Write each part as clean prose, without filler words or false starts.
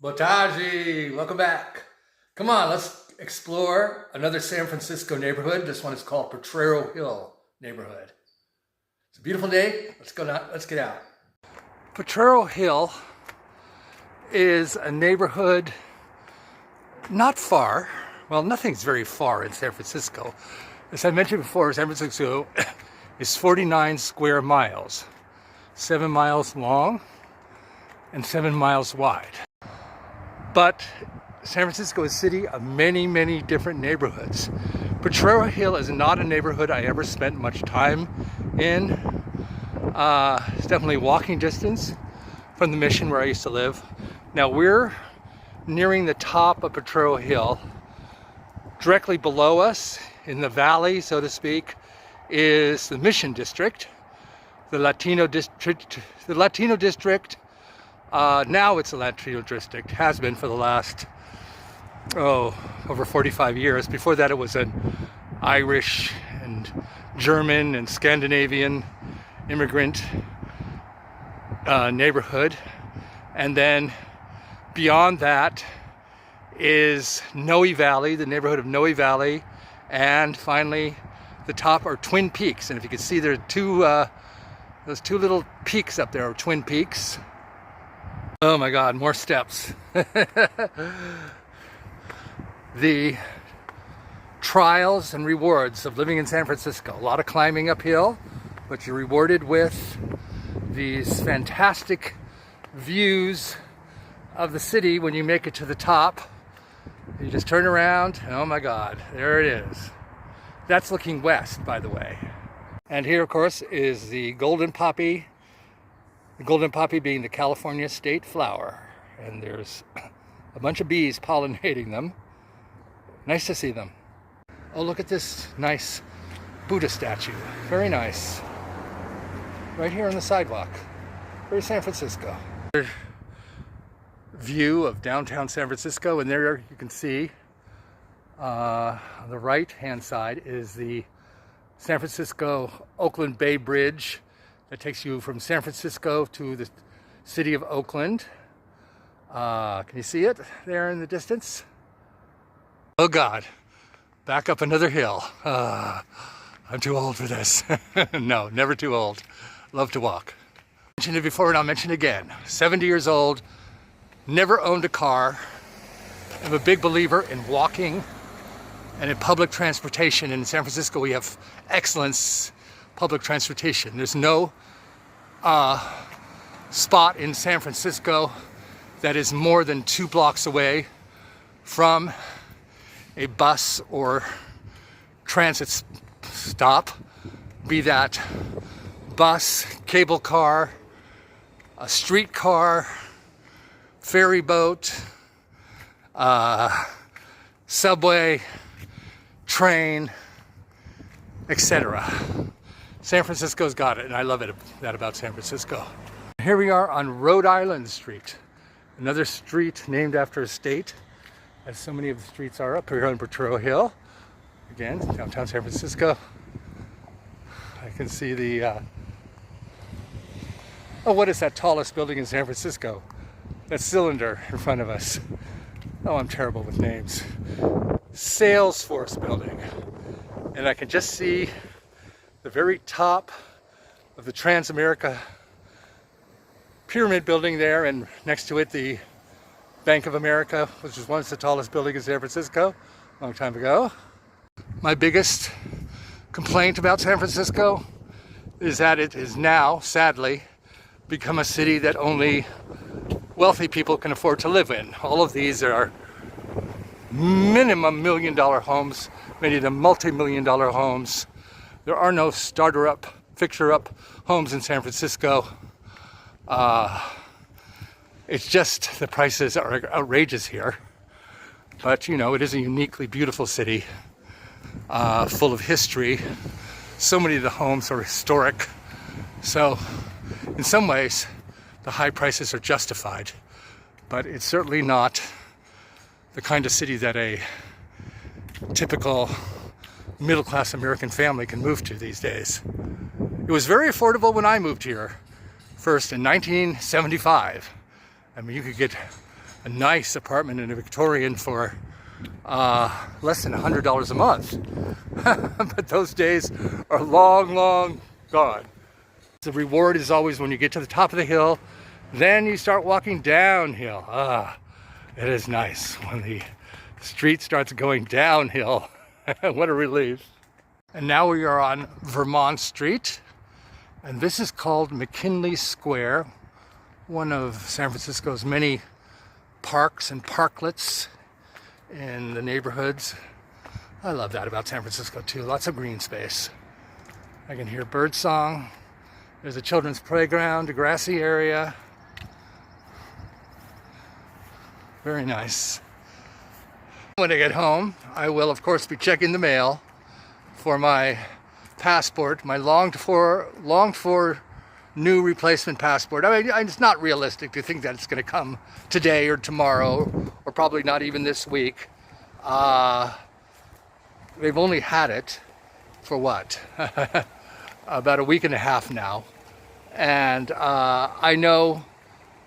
Botaji, welcome back. Come on, let's explore another San Francisco neighborhood. This one is called Portrero Hill neighborhood. It's a beautiful day. Let's get out. Portrero Hill is a neighborhood not far. Well, nothing's very far in San Francisco. As I mentioned before, San Francisco is 49 square miles, 7 miles long and 7 miles wide. But San Francisco is a city of many, many different neighborhoods. Portrero Hill is not a neighborhood I ever spent much time in. It's definitely walking distance from the Mission where I used to live. Now we're nearing the top of Portrero Hill. Directly below us, in the valley, so to speak, is the Mission District, the Latino District. Now it's a Latino district, has been for the last, over 45 years. Before that it was an Irish and German and Scandinavian immigrant neighborhood. And then beyond that is Noe Valley, the neighborhood of Noe Valley. And finally, the top are Twin Peaks. And if you can see, there are those two little peaks up there are Twin Peaks. Oh my God, more steps. The trials and rewards of living in San Francisco. A lot of climbing uphill, but you're rewarded with these fantastic views of the city when you make it to the top. You just turn around, and oh my God, there it is. That's looking west, by the way. And here, of course, is the golden poppy. The golden poppy being the California state flower. And there's a bunch of bees pollinating them. Nice to see them. Oh, look at this nice Buddha statue. Very nice. Right here on the sidewalk. Very San Francisco. View of downtown San Francisco, and there you can see on the right hand side is the San Francisco Oakland Bay Bridge that takes you from San Francisco to the city of Oakland. Can you see it there in the distance? Oh God, back up another hill. I'm too old for this. No, never too old. Love to walk. I mentioned it before and I'll mention it again. 70 years old, never owned a car. I'm a big believer in walking and in public transportation. In San Francisco, we have excellent public transportation. There's no spot in San Francisco that is more than 2 blocks away from a bus or transit stop, be that bus, cable car, a streetcar, ferry boat, subway, train, etc. San Francisco's got it, and I love that about San Francisco. Here we are on Rhode Island Street, another street named after a state, as so many of the streets are up here on Portrero Hill. Again, downtown San Francisco. I can see the, what is that tallest building in San Francisco? That cylinder in front of us. Oh, I'm terrible with names. Salesforce building. And I can just see the very top of the Transamerica Pyramid building there, and next to it the Bank of America, which was once the tallest building in San Francisco a long time ago. My biggest complaint about San Francisco is that it is now, sadly, become a city that only wealthy people can afford to live in. All of these are minimum $1 million homes, many of them multi-million-dollar homes. There are no starter-up, fixture-up homes in San Francisco. It's just the prices are outrageous here. But, you know, it is a uniquely beautiful city, full of history. So many of the homes are historic. So, in some ways, the high prices are justified. But it's certainly not the kind of city that a typical middle-class American family can move to these days. It was very affordable when I moved here first in 1975. I mean, you could get a nice apartment in a Victorian for less than $100 a month. But those days are long, long gone. The reward is always when you get to the top of the hill, then you start walking downhill. It is nice when the street starts going downhill. What a relief. And now we are on Vermont Street, and this is called McKinley Square, one of San Francisco's many parks and parklets in the neighborhoods. I love that about San Francisco too, lots of green space. I can hear birdsong. There's a children's playground, a grassy area. Very nice. When I get home, I will of course be checking the mail for my passport, my longed for new replacement passport. I mean, it's not realistic to think that it's going to come today or tomorrow, or probably not even this week. They've only had it for what? About a week and a half now. And I know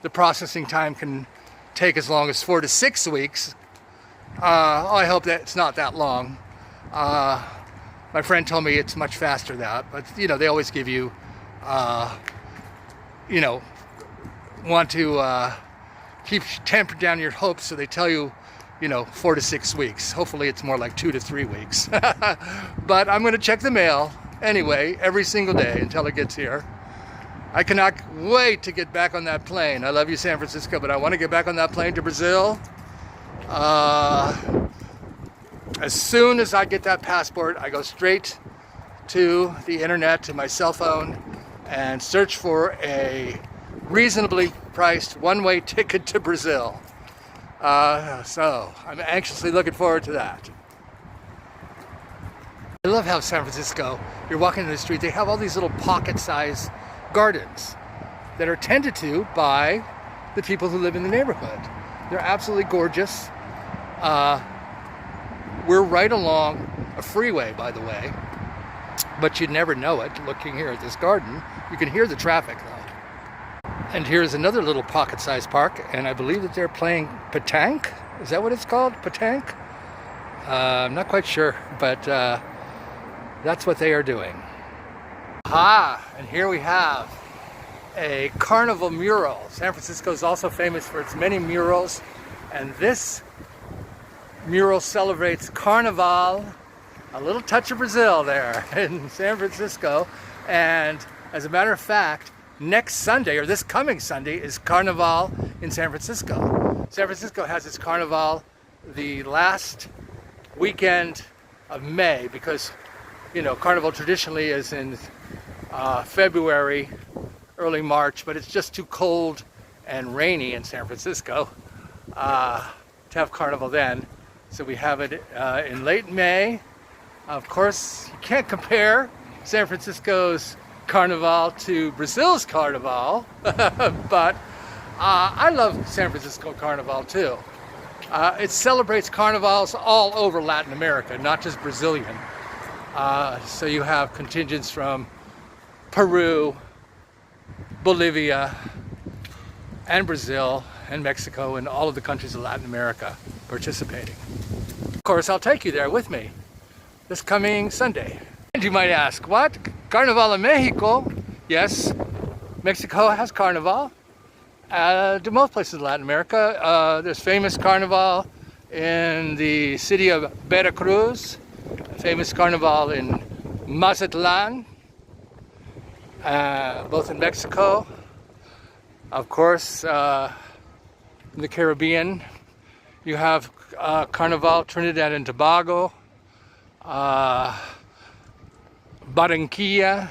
the processing time can take as long as 4 to 6 weeks. I hope that it's not that long. My friend told me it's much faster that, but you know, they always give you, you know, want to keep temper down your hopes, so they tell you, you know, 4 to 6 weeks. Hopefully it's more like 2 to 3 weeks. But I'm going to check the mail anyway, every single day until it gets here. I cannot wait to get back on that plane. I love you, San Francisco, but I want to get back on that plane to Brazil. As soon as I get that passport, I go straight to the internet, to my cell phone, and search for a reasonably priced one-way ticket to Brazil. So I'm anxiously looking forward to that. I love how San Francisco, you're walking in the street, they have all these little pocket-sized gardens that are tended to by the people who live in the neighborhood. They're absolutely gorgeous. We're right along a freeway, by the way, but you'd never know it looking here at this garden. You can hear the traffic though. And here's another little pocket-sized park, and I believe that they're playing petanque. Is that what it's called? Petanque? I'm not quite sure, but that's what they are doing. And here we have a carnival mural. San Francisco is also famous for its many murals, and this mural celebrates Carnival, a little touch of Brazil there in San Francisco. And as a matter of fact, next Sunday, or this coming Sunday, is Carnival in San Francisco. San Francisco has its Carnival the last weekend of May, because, you know, Carnival traditionally is in February, early March, but it's just too cold and rainy in San Francisco to have Carnival then. So we have it in late May. Of course, you can't compare San Francisco's Carnival to Brazil's Carnival, but I love San Francisco Carnival too. It celebrates carnivals all over Latin America, not just Brazilian. So you have contingents from Peru, Bolivia, and Brazil, and Mexico, and all of the countries of Latin America participating. Of course, I'll take you there with me this coming Sunday. And you might ask, what? Carnival in Mexico? Yes, Mexico has Carnival. To most places in Latin America, there's famous Carnival in the city of Veracruz, famous Carnival in Mazatlan, both in Mexico. Of course, in the Caribbean, you have Carnival Trinidad and Tobago, Barranquilla,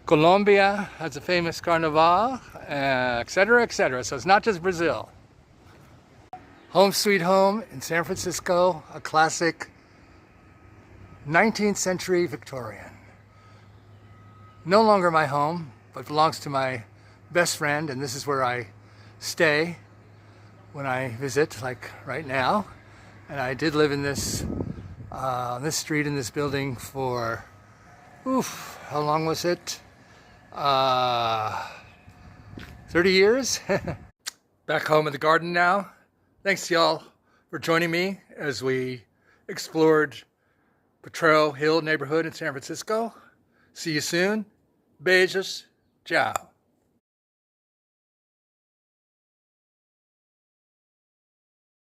Colombia has a famous Carnival, etc., etc. So it's not just Brazil. Home Sweet Home in San Francisco, a classic 19th century Victorian. No longer my home, but belongs to my best friend, and this is where I stay when I visit, like right now. And I did live in this street, in this building for, how long was it? 30 years? back home in the garden now. Thanks y'all for joining me as we explored Portrero Hill neighborhood in San Francisco. See you soon. Beijos. Ciao.